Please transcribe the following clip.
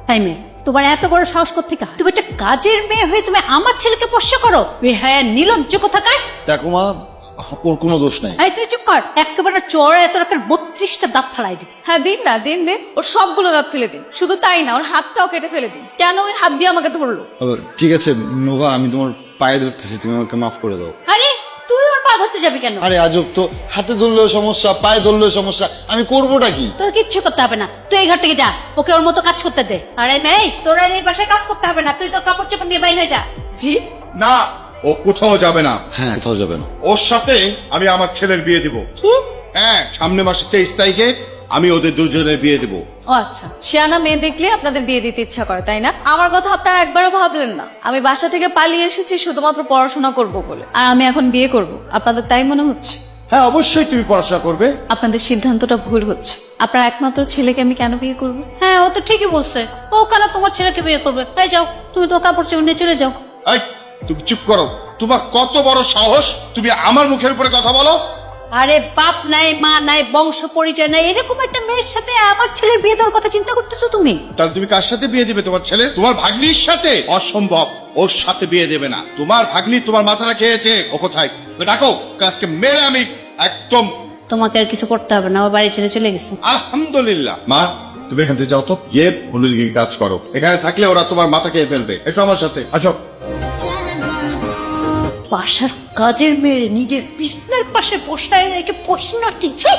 তাই মেয়ে, তোমার এত বড় সাহস কোত্থেকে হয়? তুমি একটা কাজের মেয়ে হয়ে তুমি আমার ছেলেকে পোষ্য করো? বেহায়া নির্লজ্জ কোথাকার। দেখো মা, ওর কোনো দোষ নাই। এই তুই চুপ কর, একেবারে চড়া এত রকম 32টা দাঁত ফালাই দিবি। হ্যাঁ দিন না, দিন দিন, ওর সবগুলো দাঁত ফেলে দিন। শুধু তাই না, ওর হাতটাও কেটে ফেলে দিন। কেন ওই হাত দিয়ে আমাকে ধরলো? ঠিক আছে নোভা, আমি তোমার পায়ে ধরতেছি, তুমি আমাকে মাফ করে দাও। আরে তুই ওর পা ধরতে যাবি কেন? আরে আজব তো, হাতে ধরলেও সমস্যা, পায়ে ধরলেও সমস্যা, আমি করবোটা কি? তোর কিচ্ছু করতে হবে না, তুই এই ঘর থেকে যা, ওকে ওর মতো কাজ করতে দে। আরে মেয়ে, তোর আর এই বাসায় কাজ করতে হবে না, তুই তো কাপড় চোপড় নিয়ে বাইরে যা। জি না, ও কোথাও যাবে না। হ্যাঁ, কোথাও যাবে না। ওর সাথে আমি আমার ছেলের বিয়ে দিব। কি? হ্যাঁ, সামনে মাসে 23 তারিখে আমি ওদের দুজনের বিয়ে দিব। ও আচ্ছা, শেয়ানা মেয়ে দেখলে আপনাদের বিয়ে দিতে ইচ্ছা করে তাই না? আমার কথা আপনারা একবারও ভাবলেন না? আমি বাসা থেকে পালিয়ে এসেছি শুধুমাত্র পড়াশোনা করব বলে, আর আমি এখন বিয়ে করব, আপনাদের তাই মনে হচ্ছে? হ্যাঁ, অবশ্যই তুমি পড়াশোনা করবে। আপনাদের সিদ্ধান্তটা ভুল হচ্ছে। আপনার একমাত্র ছেলেকে আমি কেন বিয়ে করব? হ্যাঁ, ও তো ঠিকই বলছে, ও কেন তোমার ছেলেকে বিয়ে করবে? তাই যাও, তুমি তোর কাপড় চোপড় নিয়ে চলে যাও। এই, তুমি চুপ করো। তোমার কত বড় সাহস, তুমি আমার মুখের উপরে কথা বলো? আরে বাপ নাই, মা নাই, বংশ পরিচয় নাই, এরকম একটা মেয়ের সাথে আমার ছেলের বিয়ে দেওয়ার কথা চিন্তা করতেছো তুমি? তাহলে তুমি কার সাথে বিয়ে দিবে? তোমার ছেলে? তোমার ভাগ্নির সাথে? অসম্ভব, ওর সাথে বিয়ে দেবে না। তোমার ভাগ্নি তোমার মাথাটা খেয়েছে। ও কোথায়? ওকে ডাকো, ওকে আজকে মেরে আমি একদম। তোমাকে আর কিছু করতে হবে না, ও বাড়ি ছেড়ে চলে গেছে। আলহামদুলিল্লাহ। মা, তুমি এখান থেকে যাও তো, গিয়ে অনুলিকে কাজ করো। এখানে থাকলে ওরা তোমার মাথা খেয়ে ফেলবে। এসো আমার সাথে, আসো। বাসার কাজের মেয়ে নিজের বিছনার পাশে বসায় রেখে প্রশ্ন টিকছে।